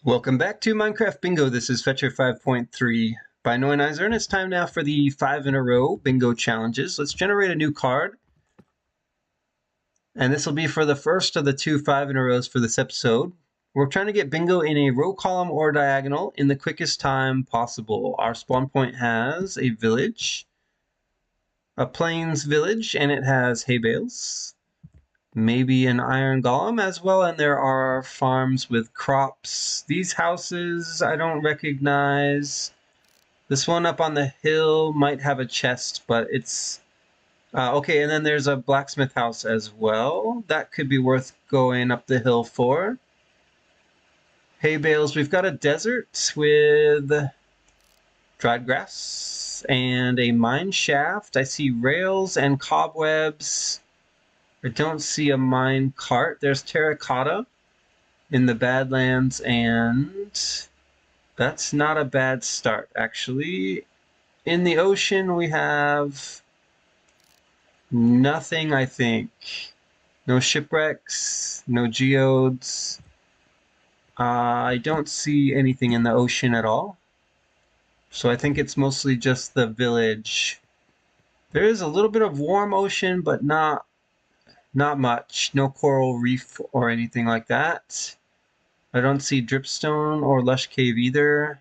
Welcome back to Minecraft Bingo. This is Fetchr 5.3 by Noinizer, and it's time now for the 5 in a row bingo challenges. Let's generate a new card. And this will be for the first of the two 5 in a rows for this episode. We're trying to get bingo in a row, column, or diagonal in the quickest time possible. Our spawn point has a village, a plains village, and it has hay bales. Maybe an iron golem as well, and there are farms with crops. These houses I don't recognize. This one up on the hill might have a chest, but it's okay. And then there's a blacksmith house as well. That could be worth going up the hill for. Hay bales. We've got a desert with dried grass and a mine shaft. I see rails and cobwebs. I don't see a mine cart. There's terracotta in the Badlands, and that's not a bad start, actually. In the ocean, we have nothing, I think. No shipwrecks, no geodes. I don't see anything in the ocean at all. So I think it's mostly just the village. There is a little bit of warm ocean, but not much. No coral reef or anything like that. I don't see dripstone or lush cave either.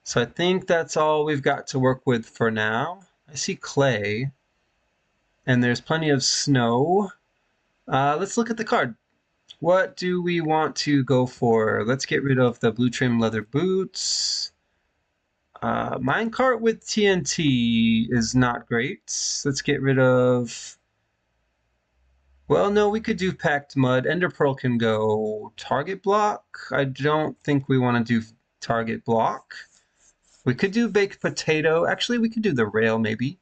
So I think that's all we've got to work with for now. I see clay. And there's plenty of snow. Let's look at the card. What do we want to go for? Let's get rid of the blue trim leather boots. Minecart with TNT is not great. Let's get rid of... Well, no, we could do packed mud. Ender pearl can go. Target block? I don't think we want to do target block. We could do baked potato. Actually, we could do the rail maybe.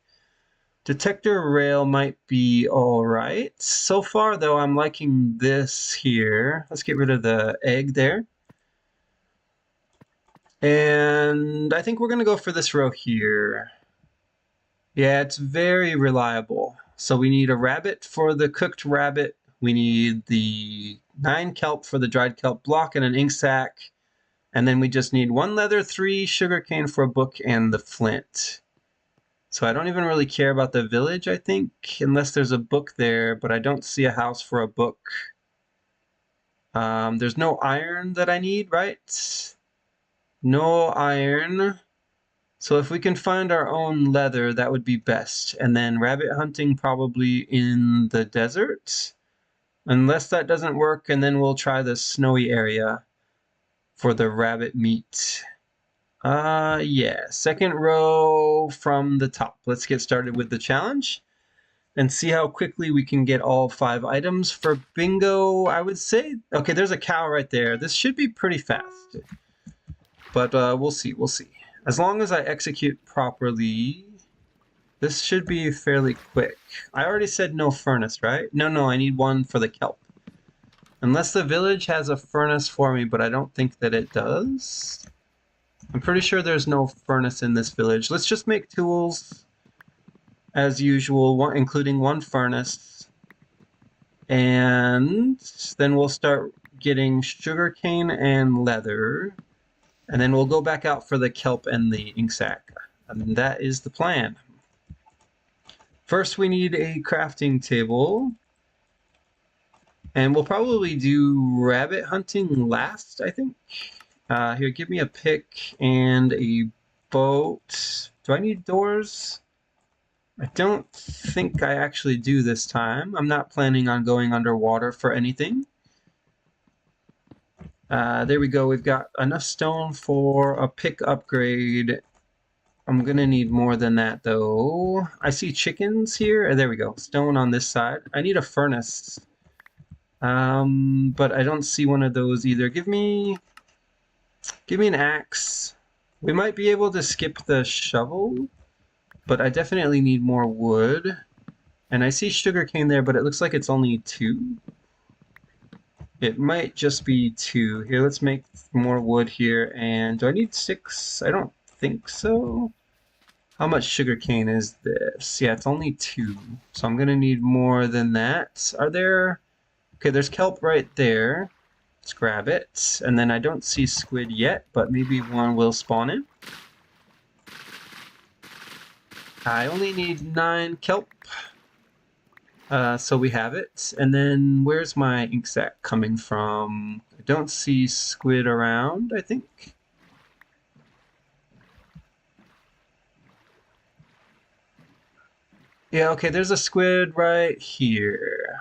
Detector rail might be all right. So far, though, I'm liking this here. Let's get rid of the egg there. And I think we're going to go for this row here. Yeah, it's very reliable. So we need a rabbit for the cooked rabbit. We need the 9 kelp for the dried kelp block and an ink sac. And then we just need 1 leather, 3 sugarcane for a book, and the flint. So I don't even really care about the village, I think, unless there's a book there, but I don't see a house for a book. There's no iron that I need, right? No iron. So if we can find our own leather, that would be best. And then rabbit hunting probably in the desert. Unless that doesn't work, and then we'll try the snowy area for the rabbit meat. Yeah, second row from the top. Let's get started with the challenge and see how quickly we can get all 5 items. For bingo, I would say, okay, there's a cow right there. This should be pretty fast, but we'll see, As long as I execute properly, this should be fairly quick. I already said no furnace, right? No, I need 1 for the kelp. Unless the village has a furnace for me, but I don't think that it does. I'm pretty sure there's no furnace in this village. Let's just make tools as usual, including 1 furnace. And then we'll start getting sugarcane and leather. And then we'll go back out for the kelp and the ink sac. And that is the plan. First, we need a crafting table. And we'll probably do rabbit hunting last, I think. Here, give me a pick and a boat. Do I need doors? I don't think I actually do this time. I'm not planning on going underwater for anything. There we go. We've got enough stone for a pick upgrade. I'm going to need more than that, though. I see chickens here. There we go. Stone on this side. I need a furnace. But I don't see one of those either. Give me an axe. We might be able to skip the shovel, but I definitely need more wood. And I see sugarcane there, but it looks like it's only 2. It might just be 2. Here, let's make more wood here. And do I need 6? I don't think so. How much sugarcane is this? Yeah, it's only 2. So I'm going to need more than that. Are there... Okay, there's kelp right there. Let's grab it. And then I don't see squid yet, but maybe one will spawn in. I only need 9 kelp. So we have it. And then where's my ink sac coming from? I don't see squid around, I think. Yeah, okay, there's a squid right here.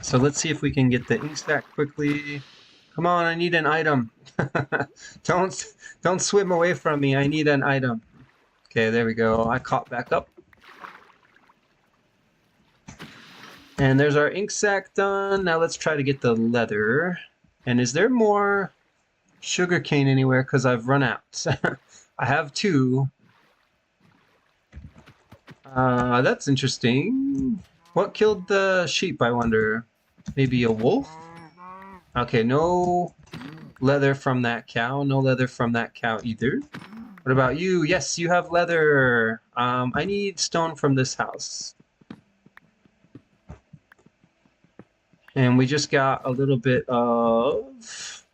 So let's see if we can get the ink sac quickly. Come on, I need an item. Don't swim away from me. I need an item. Okay, there we go. I caught back up. And there's our ink sac done. Now let's try to get the leather. And is there more sugarcane anywhere? Because I've run out. I have 2. That's interesting. What killed the sheep, I wonder? Maybe a wolf? Okay, no leather from that cow. No leather from that cow either. What about you? Yes, you have leather. I need stone from this house. And we just got a little bit of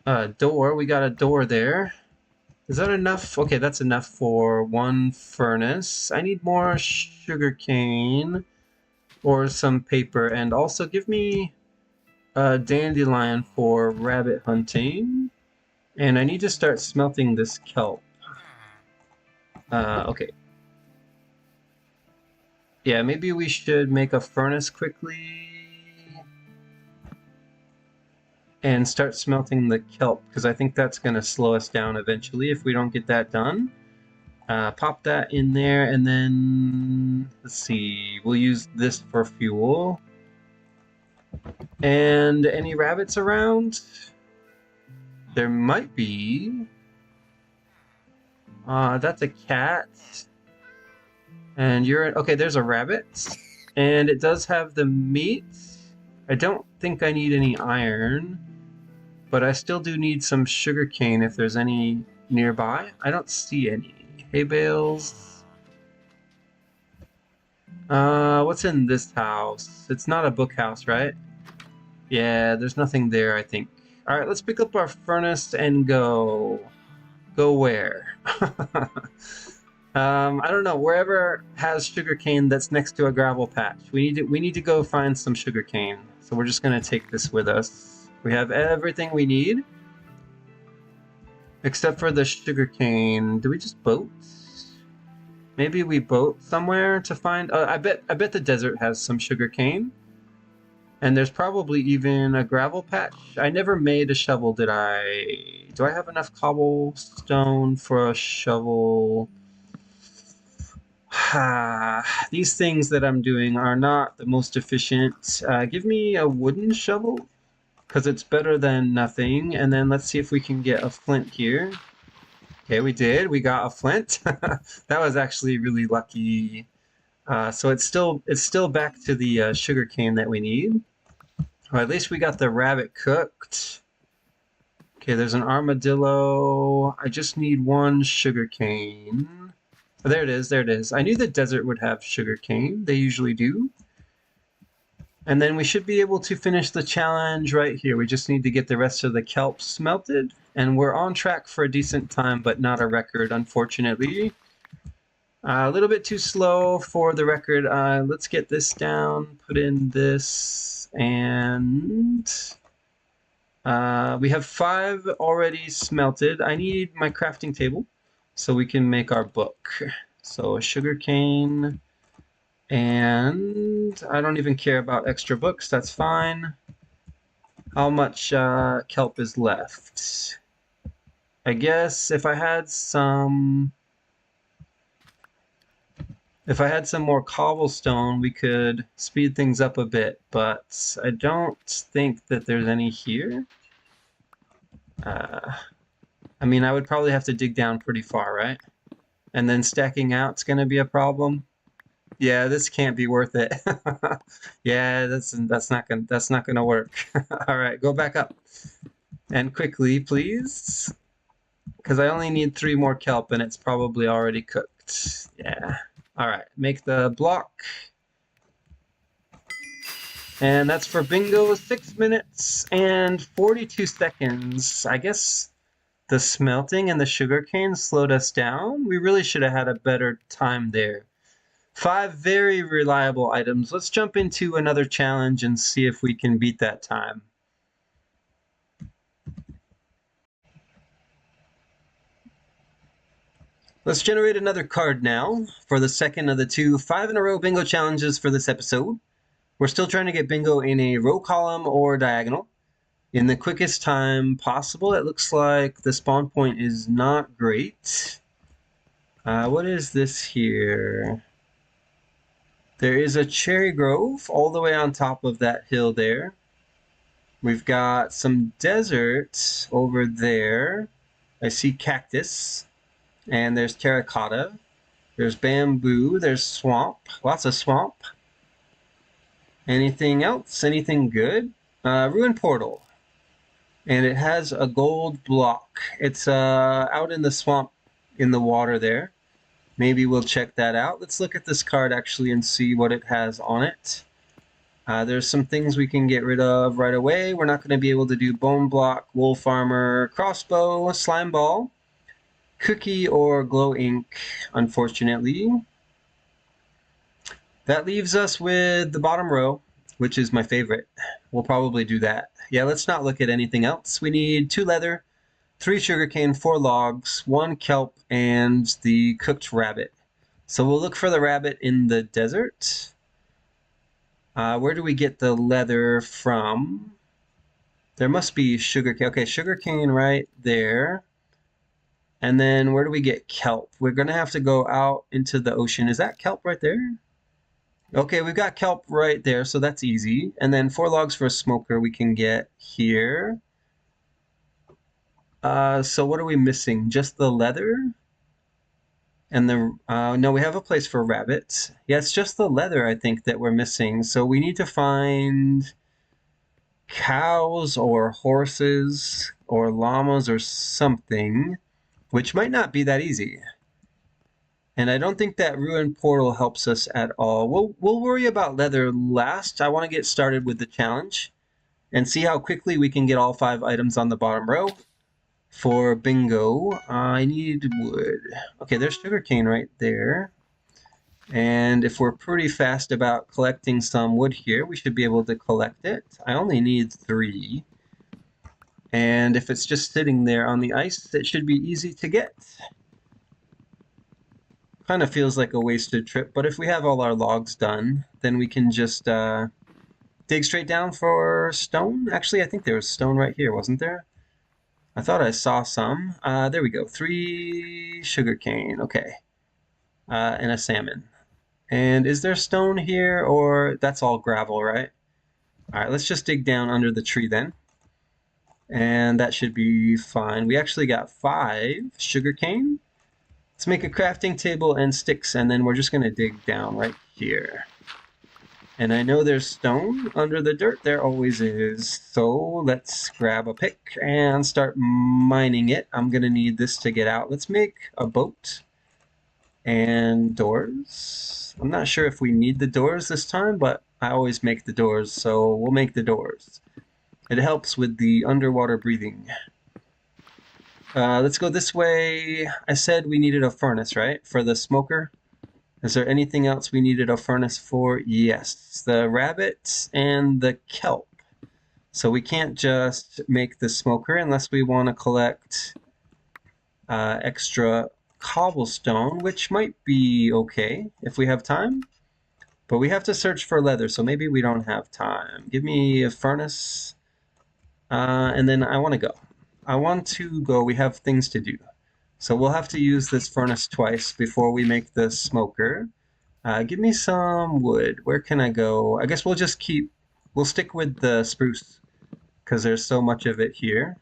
a door. We got a door there. Is that enough? Okay, that's enough for 1 furnace. I need more sugarcane or some paper. And also give me a dandelion for rabbit hunting. And I need to start smelting this kelp. Okay. Yeah, maybe we should make a furnace quickly and start smelting the kelp, because I think that's going to slow us down eventually if we don't get that done. Pop that in there, and then let's see, we'll use this for fuel. And any rabbits around? There might be. That's a cat. And you're okay, there's a rabbit. And it does have the meat. I don't think I need any iron, but I still do need some sugarcane if there's any nearby. I don't see any. Hay bales. What's in this house? It's not a book house, right? Yeah, there's nothing there, I think. Alright, let's pick up our furnace and go. Go where? I don't know. Wherever has sugarcane that's next to a gravel patch. We need to go find some sugarcane. So we're just gonna take this with us. We have everything we need. Except for the sugarcane. Do we just boat? Maybe we boat somewhere to find. I bet the desert has some sugarcane. And there's probably even a gravel patch. I never made a shovel, did I? Do I have enough cobblestone for a shovel? These things that I'm doing are not the most efficient. Give me a wooden shovel, because it's better than nothing. And then let's see if we can get a flint here. Okay, we did. We got a flint. That was actually really lucky. So it's still back to the sugarcane that we need. Or at least we got the rabbit cooked. Okay, there's an armadillo. I just need 1 sugarcane. Oh, there it is, there it is. I knew the desert would have sugarcane. They usually do. And then we should be able to finish the challenge right here. We just need to get the rest of the kelp smelted. And we're on track for a decent time, but not a record, unfortunately. A little bit too slow for the record. Let's get this down, put in this, and we have 5 already smelted. I need my crafting table so we can make our book. So a sugarcane, and I don't even care about extra books, that's fine. How much kelp is left? I guess if I had some more cobblestone, we could speed things up a bit, but I don't think that there's any here. I mean, I would probably have to dig down pretty far, right? And then stacking out's gonna be a problem. Yeah, this can't be worth it. Yeah, that's not gonna work. All right, go back up. And quickly, please. Because I only need 3 more kelp and it's probably already cooked. Yeah. All right, make the block. And that's for bingo, 6 minutes and 42 seconds. I guess the smelting and the sugarcane slowed us down. We really should have had a better time there. 5 very reliable items. Let's jump into another challenge and see if we can beat that time. Let's generate another card now for the second of the 2 5-in-a-row bingo challenges for this episode. We're still trying to get bingo in a row column or diagonal in the quickest time possible. It looks like the spawn point is not great. What is this here? There is a cherry grove all the way on top of that hill there. We've got some desert over there. I see cactus, and there's terracotta. There's bamboo, there's swamp, lots of swamp. Anything else? Anything good? Ruin portal. And it has a gold block. It's out in the swamp in the water there. Maybe we'll check that out. Let's look at this card actually and see what it has on it. There's some things we can get rid of right away. We're not going to be able to do bone block, wolf armor, crossbow, slime ball, cookie, or glow ink, unfortunately. That leaves us with the bottom row, which is my favorite. We'll probably do that. Yeah, let's not look at anything else. We need 2 leather, 3 sugarcane, 4 logs, 1 kelp, and the cooked rabbit. So we'll look for the rabbit in the desert. Where do we get the leather from? There must be sugarcane. Okay, sugarcane right there. And then where do we get kelp? We're going to have to go out into the ocean. Is that kelp right there? Okay, we've got kelp right there, so that's easy. And then 4 logs for a smoker we can get here. So what are we missing? Just the leather? And the no, we have a place for rabbits. Yeah, it's just the leather, I think, that we're missing. So we need to find cows or horses or llamas or something, which might not be that easy. And I don't think that ruin portal helps us at all. We'll worry about leather last. I want to get started with the challenge and see how quickly we can get all 5 items on the bottom row. For bingo, I need wood. Okay, there's sugarcane right there. And if we're pretty fast about collecting some wood here, we should be able to collect it. I only need 3. And if it's just sitting there on the ice, it should be easy to get. Kind of feels like a wasted trip, but if we have all our logs done, then we can just dig straight down for stone. Actually, I think there was stone right here, wasn't there? I thought I saw some. There we go. 3 sugarcane. Okay. And a salmon. And is there stone here, or that's all gravel, right? All right, let's just dig down under the tree then. And that should be fine. We actually got 5 sugarcane. Let's make a crafting table and sticks, and then we're just going to dig down right here. And I know there's stone under the dirt. There always is. So let's grab a pick and start mining it. I'm going to need this to get out. Let's make a boat and doors. I'm not sure if we need the doors this time, but I always make the doors, so we'll make the doors. It helps with the underwater breathing. Let's go this way. I said we needed a furnace, right? For the smoker. Is there anything else we needed a furnace for? Yes. The rabbit and the kelp. So we can't just make the smoker unless we want to collect extra cobblestone, which might be okay if we have time. But we have to search for leather, so maybe we don't have time. Give me a furnace. And then I want to go. I want to go. We have things to do. So we'll have to use this furnace twice before we make the smoker. Give me some wood. Where can I go? I guess we'll stick with the spruce because there's so much of it here.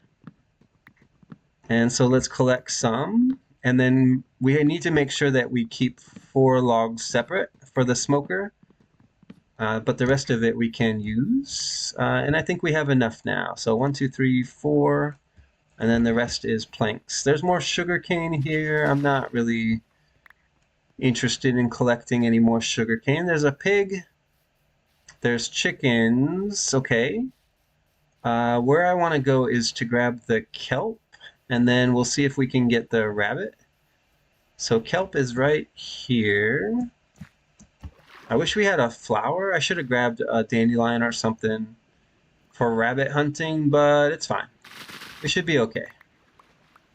And so let's collect some. And then we need to make sure that we keep 4 logs separate for the smoker. But the rest of it we can use. And I think we have enough now. So 1, 2, 3, 4. And then the rest is planks. There's more sugarcane here. I'm not really interested in collecting any more sugarcane. There's a pig. There's chickens. Okay. Where I want to go is to grab the kelp, and then we'll see if we can get the rabbit. So kelp is right here. I wish we had a flower. I should have grabbed a dandelion or something for rabbit hunting, but it's fine. We should be okay.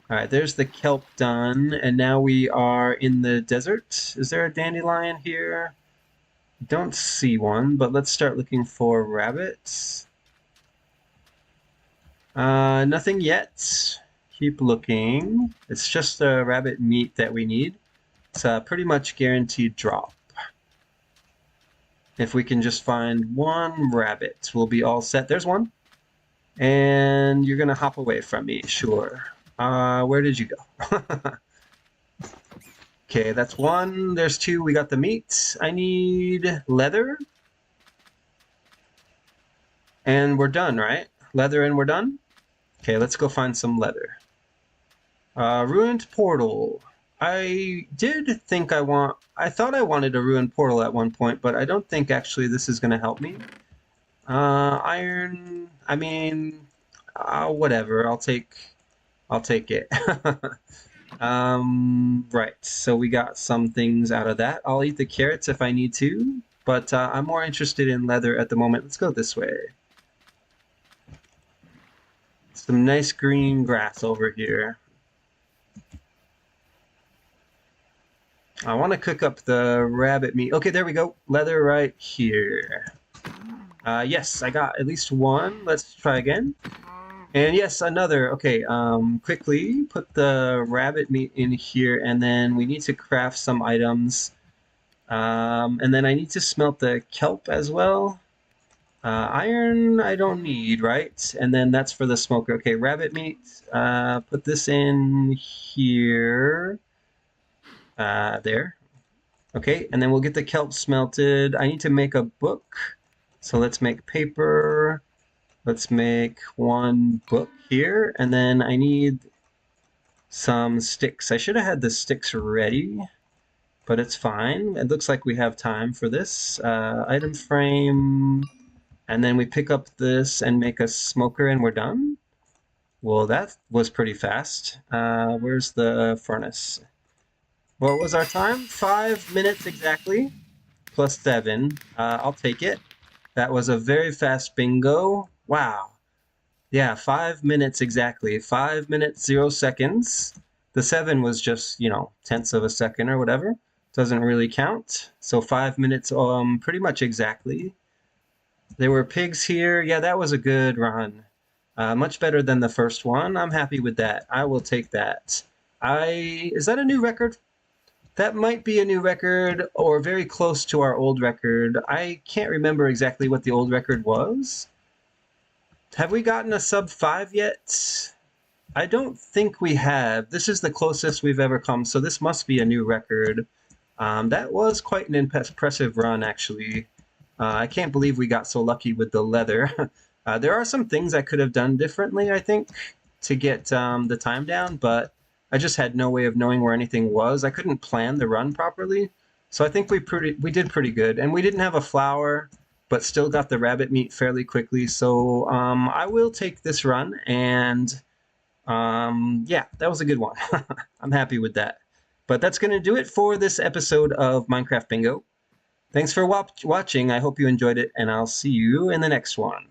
All right, there's the kelp done, and now we are in the desert. Is there a dandelion here? Don't see one, but let's start looking for rabbits. Nothing yet. Keep looking. It's just the rabbit meat that we need. It's a pretty much guaranteed drop. If we can just find one rabbit, we'll be all set. There's one. And you're gonna hop away from me, sure. Where did you go? Okay, that's one. There's two. We got the meat. I need leather. And we're done, right? Leather and we're done? Okay, let's go find some leather. Ruined portal. I did think I thought I wanted a ruined portal at one point, but I don't think actually this is going to help me. Iron, I mean, whatever, I'll take it. Right, so we got some things out of that. I'll eat the carrots if I need to, but I'm more interested in leather at the moment. Let's go this way. Some nice green grass over here. I want to cook up the rabbit meat. Okay, there we go. Leather right here. Yes, I got at least one. Let's try again. And yes, another. Okay, quickly put the rabbit meat in here, and then we need to craft some items. And then I need to smelt the kelp as well. Iron I don't need, right? And then that's for the smoker. Okay, rabbit meat. Put this in here. There. Okay, and then we'll get the kelp smelted. I need to make a book. So let's make paper. Let's make one book here. And then I need some sticks. I should have had the sticks ready, but it's fine. It looks like we have time for this. Item frame. And then we pick up this and make a smoker and we're done. Well, that was pretty fast. Where's the furnace? What was our time? 5 minutes exactly, plus 7. I'll take it. That was a very fast bingo. Wow. Yeah, 5 minutes exactly. 5 minutes, 0 seconds. The 7 was just, tenths of a second or whatever. Doesn't really count. So 5 minutes, pretty much exactly. There were pigs here. Yeah, that was a good run. Much better than the first one. I'm happy with that. I will take that. Is that a new record? That might be a new record or very close to our old record. I can't remember exactly what the old record was. Have we gotten a sub 5 yet? I don't think we have. This is the closest we've ever come, so this must be a new record. That was quite an impressive run, actually. I can't believe we got so lucky with the leather. There are some things I could have done differently, I think, to get the time down, but I just had no way of knowing where anything was. I couldn't plan the run properly. So I think we did pretty good. And we didn't have a flour, but still got the rabbit meat fairly quickly. So I will take this run. And yeah, that was a good one. I'm happy with that. But that's going to do it for this episode of Minecraft Bingo. Thanks for watching. I hope you enjoyed it, and I'll see you in the next one.